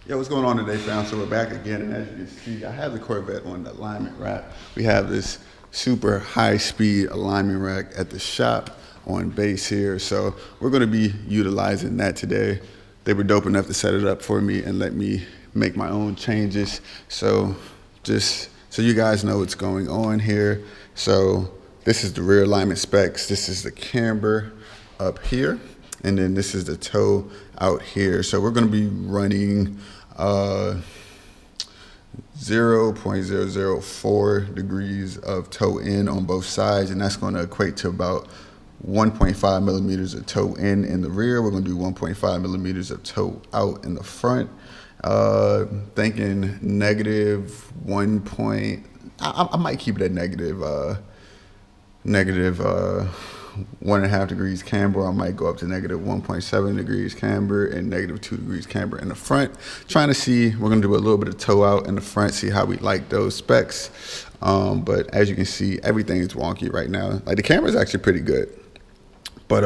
Yo, what's going on today, fam? So we're back again, and as you can see, I have the Corvette on the alignment rack. We have this super high-speed alignment rack at the shop on base here, so we're going to be utilizing that today. They were dope enough to set it up for me and let me make my own changes. So just so you guys know what's going on here. So this is the rear alignment specs. This is the camber up here, and then this is the toe out here. So we're going to be running 0.004 degrees of toe in on both sides, and that's going to equate to about 1.5 millimeters of toe in the rear. We're going to do 1.5 millimeters of toe out in the front. Thinking negative 1 point, I might keep it at negative 1.5 degrees camber. I might go up to negative 1.7 degrees camber and negative 2 degrees camber in the front. Trying to see, we're gonna do a little bit of toe out in the front, see how we like those specs. But as you can see, everything is wonky right now. Like the camera is actually pretty good, but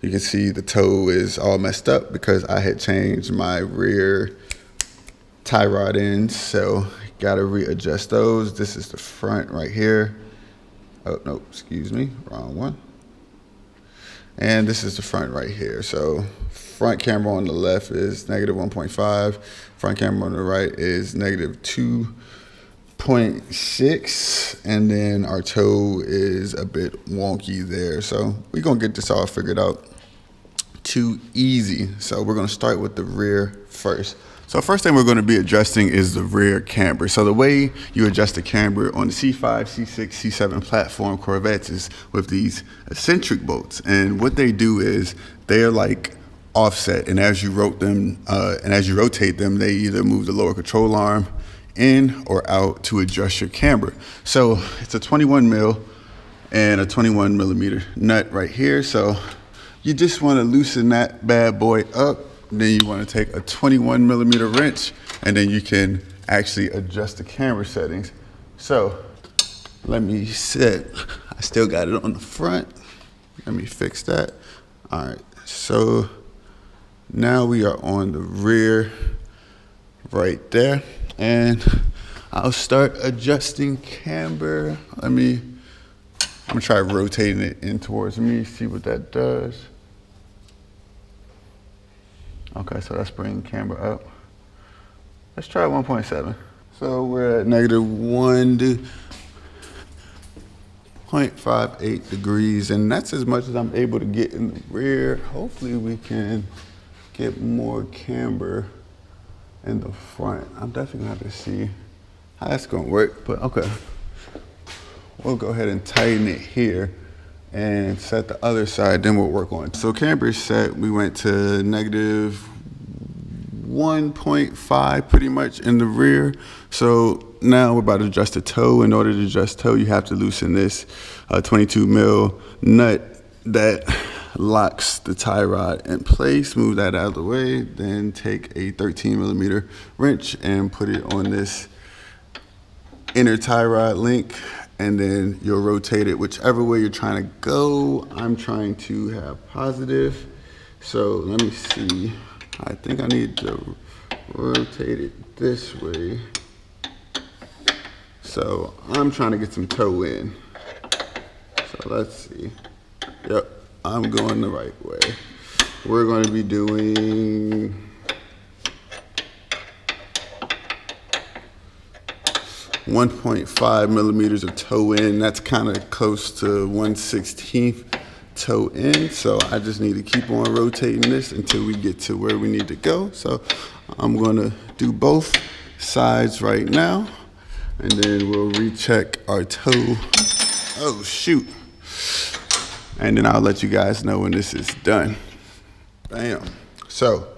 you can see the toe is all messed up because I had changed my rear tie rod ends, so gotta readjust those. This is the front right here. Oh, no, excuse me, wrong one. And this is the front right here. So front camera on the left is negative 1.5. Front camera on the right is negative 2.6. And then our toe is a bit wonky there. So we're gonna get this all figured out. Too easy. So we're gonna start with the rear first. So first thing we're going to be adjusting is the rear camber. So the way you adjust the camber on the C5, C6, C7 platform Corvettes is with these eccentric bolts. And what they do is they're like offset, and as you rotate them, they either move the lower control arm in or out to adjust your camber. So it's a 21 mil and a 21 millimeter nut right here. So you just want to loosen that bad boy up. Then you want to take a 21 millimeter wrench, and then you can actually adjust the camber settings. So let me set, I still got it on the front. Let me fix that. All right, so now we are on the rear right there, and I'll start adjusting camber. I'm gonna try rotating it in towards me, see what that does. Okay, so that's bringing camber up. Let's try 1.7. So we're at negative 1.58 degrees, and that's as much as I'm able to get in the rear. Hopefully we can get more camber in the front. I'm definitely gonna have to see how that's gonna work, but okay. We'll go ahead and tighten it here and set the other side, then we'll work on it. So camber set, we went to negative 1.5 pretty much in the rear. So now we're about to adjust the toe. In order to adjust toe, you have to loosen this 22 mil nut that locks the tie rod in place. Move that out of the way, then take a 13 millimeter wrench and put it on this inner tie rod link, and then you'll rotate it whichever way you're trying to go. I'm trying to have positive. So let me see. I think I need to rotate it this way. So I'm trying to get some toe in. So let's see. Yep, I'm going the right way. We're going to be doing 1.5 millimeters of toe in. That's kind of close to 1/16 toe in. So I just need to keep on rotating this until we get to where we need to go. So I'm going to do both sides right now, and then we'll recheck our toe. Oh, shoot. And then I'll let you guys know when this is done. Bam. So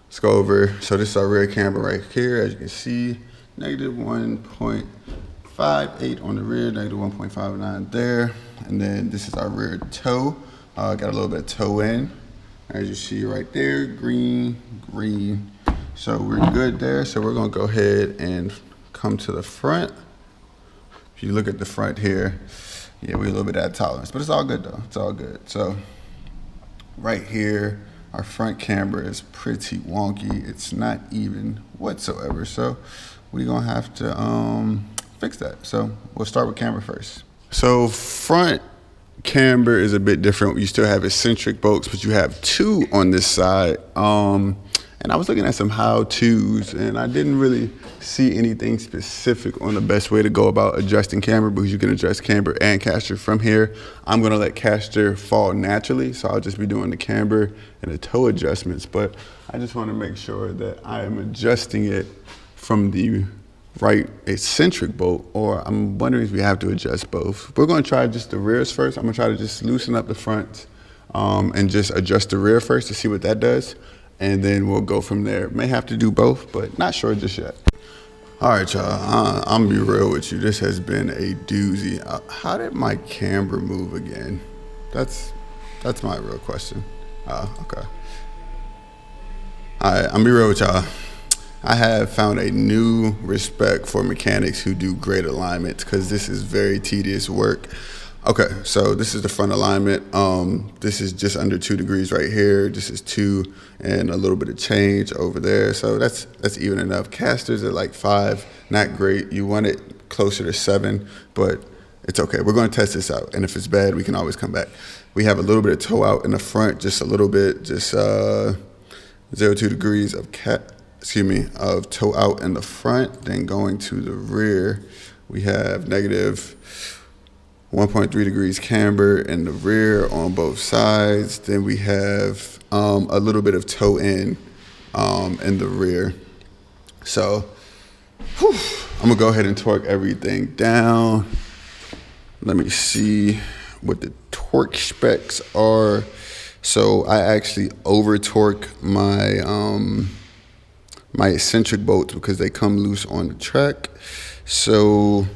let's go over. So this is our rear camber right here. As you can see, negative 1.58 on the rear, negative 1.59 there. And then this is our rear toe. Got a little bit of toe in. As you see right there, green, green. So we're good there. So we're gonna go ahead and come to the front. If you look at the front here, yeah, we're a little bit out of tolerance, but it's all good though, it's all good. So right here, our front camber is pretty wonky. It's not even whatsoever. So we're gonna have to fix that. So we'll start with camber first. So front camber is a bit different. You still have eccentric bolts, but you have two on this side. And I was looking at some how-tos, and I didn't really see anything specific on the best way to go about adjusting camber, because you can adjust camber and caster from here. I'm gonna let caster fall naturally, so I'll just be doing the camber and the toe adjustments, but I just wanna make sure that I am adjusting it from the right eccentric bolt, or I'm wondering if we have to adjust both. We're gonna try just the rears first. I'm gonna try to just loosen up the front and just adjust the rear first to see what that does. And then we'll go from there. May have to do both, but not sure just yet. All right, y'all, I'm gonna be real with you. This has been a doozy. How did my camber move again? That's my real question. Okay. All right, I'm gonna be real with y'all. I have found a new respect for mechanics who do great alignments, because this is very tedious work. Okay, so this is the front alignment. This is just under 2 degrees right here. This is 2 and a little bit of change over there. So that's even enough. Casters at like 5, not great. You want it closer to 7, but it's okay. We're gonna test this out. And if it's bad, we can always come back. We have a little bit of toe out in the front, just a little bit, just 0.2 degrees of of toe out in the front. Then going to the rear, we have negative 1.3 degrees camber in the rear on both sides. Then we have a little bit of toe in the rear. So I'm gonna go ahead and torque everything down. Let me see what the torque specs are. So I actually over torque my my eccentric bolts because they come loose on the track. So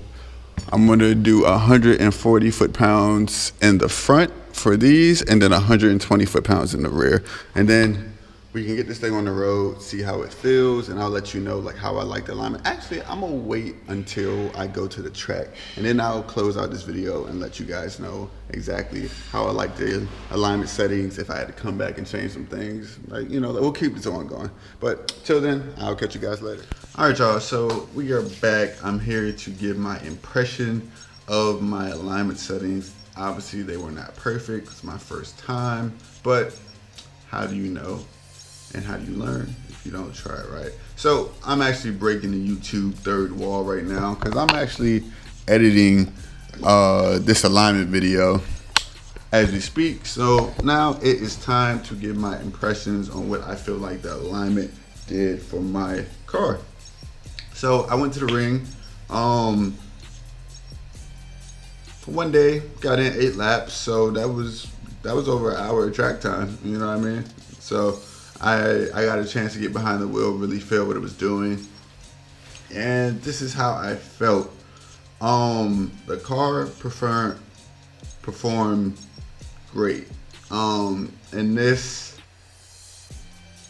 I'm gonna do 140 foot-pounds in the front for these, and then 120 foot-pounds in the rear. And then we can get this thing on the road, see how it feels, and I'll let you know like how I like the alignment. Actually, I'm gonna wait until I go to the track, and then I'll close out this video and let you guys know exactly how I like the alignment settings, if I had to come back and change some things. Like, you know, we'll keep this on going. But till then, I'll catch you guys later. All right, y'all, so we are back. I'm here to give my impression of my alignment settings. Obviously, they were not perfect. It's my first time, but how do you know? And how do you learn if you don't try it, right? So I'm actually breaking the YouTube third wall right now, because I'm actually editing this alignment video as we speak. So now it is time to give my impressions on what I feel like the alignment did for my car. So I went to the ring for one day, got in 8 laps. So that was over an hour of track time, you know what I mean? So I got a chance to get behind the wheel, really feel what it was doing. And this is how I felt. The car performed great. And this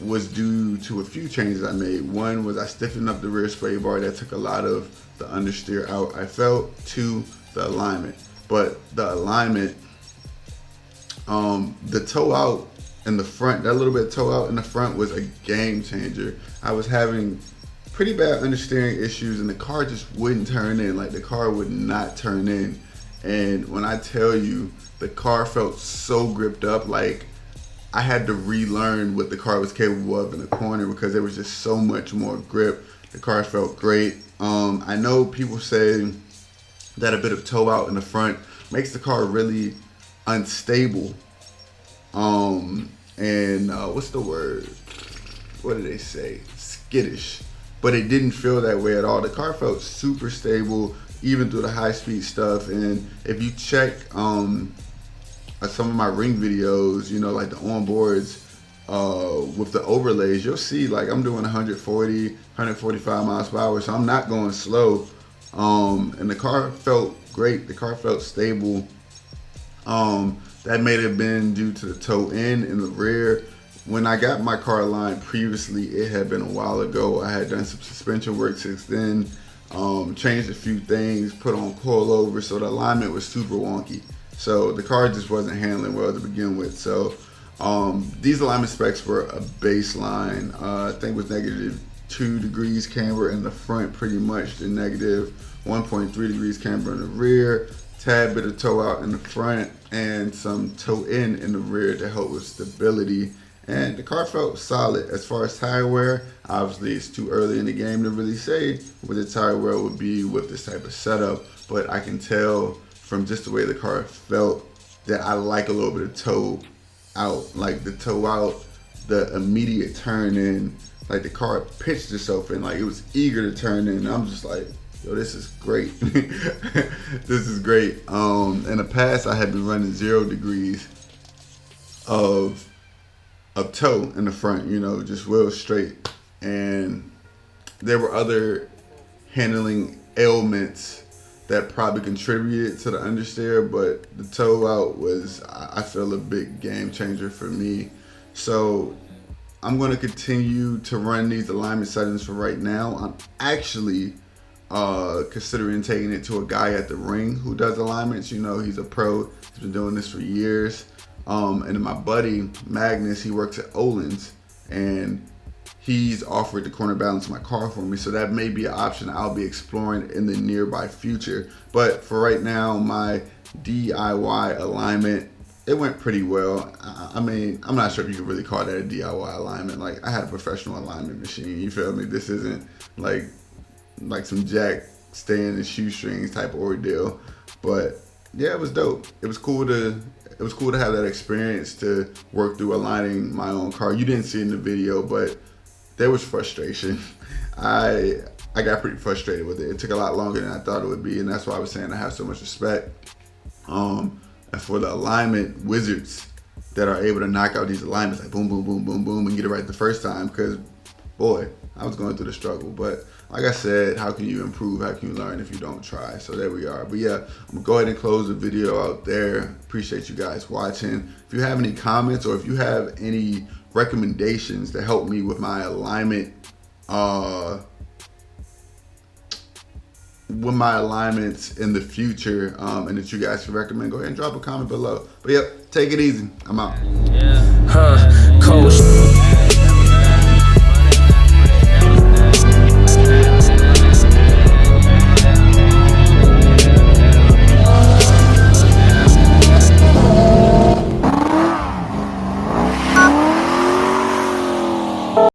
was due to a few changes I made. One was I stiffened up the rear sway bar. That took a lot of the understeer out, I felt. 2, the alignment. But the alignment, the toe out in the front, that little bit of toe out in the front was a game changer. I was having pretty bad understeering issues, and the car just wouldn't turn in. Like, the car would not turn in. And when I tell you, the car felt so gripped up, like I had to relearn what the car was capable of in the corner, because there was just so much more grip. The car felt great. I know people say that a bit of toe out in the front makes the car really unstable. What's the word? What did they say? Skittish. But it didn't feel that way at all. The car felt super stable, even through the high speed stuff. And if you check some of my ring videos, you know, like the onboards with the overlays, you'll see like I'm doing 140, 145 miles per hour. So I'm not going slow. And the car felt great. The car felt stable. That may have been due to the toe in the rear. When I got my car aligned previously, it had been a while ago. I had done some suspension work since then, changed a few things, put on coilover, so the alignment was super wonky. So the car just wasn't handling well to begin with. So These alignment specs were a baseline. I think it was -2 degrees camber in the front, pretty much, to -1.3 degrees camber in the rear, tad bit of toe out in the front, and some toe in the rear to help with stability. And the car felt solid. As far as tire wear, obviously it's too early in the game to really say what the tire wear would be with this type of setup, but I can tell from just the way the car felt that I like a little bit of toe out. Like the toe out, the immediate turn in, like the car pitched itself in, like it was eager to turn in. I'm just like, yo, this is great. This is great. In the past, I had been running 0 degrees of toe in the front, you know, just wheel straight. And there were other handling ailments that probably contributed to the understeer, but the toe out was, I feel, a big game changer for me. So I'm going to continue to run these alignment settings for right now. I'm actually considering taking it to a guy at the ring who does alignments. You know, he's a pro. He's been doing this for years. And then my buddy Magnus, he works at Olin's, and he's offered to corner balance my car for me. So that may be an option I'll be exploring in the nearby future. But for right now, my DIY alignment, it went pretty well. I mean, I'm not sure if you could really call that a DIY alignment. Like, I had a professional alignment machine, you feel me? This isn't like some jack staying in shoestrings type of ordeal. But yeah, it was dope. It was cool to have that experience to work through aligning my own car. You didn't see it in the video, but there was frustration. I got pretty frustrated with it. It took a lot longer than I thought it would be, and that's why I was saying I have so much respect. And for the alignment wizards that are able to knock out these alignments, like boom, boom, boom, boom, boom, and get it right the first time, because boy, I was going through the struggle. But like I said, how can you improve? How can you learn if you don't try? So there we are. But yeah, I'm gonna go ahead and close the video out there. Appreciate you guys watching. If you have any comments or if you have any recommendations to help me with my alignment, with my alignments in the future, and that you guys can recommend, go ahead and drop a comment below. But yep, take it easy. I'm out. Coach.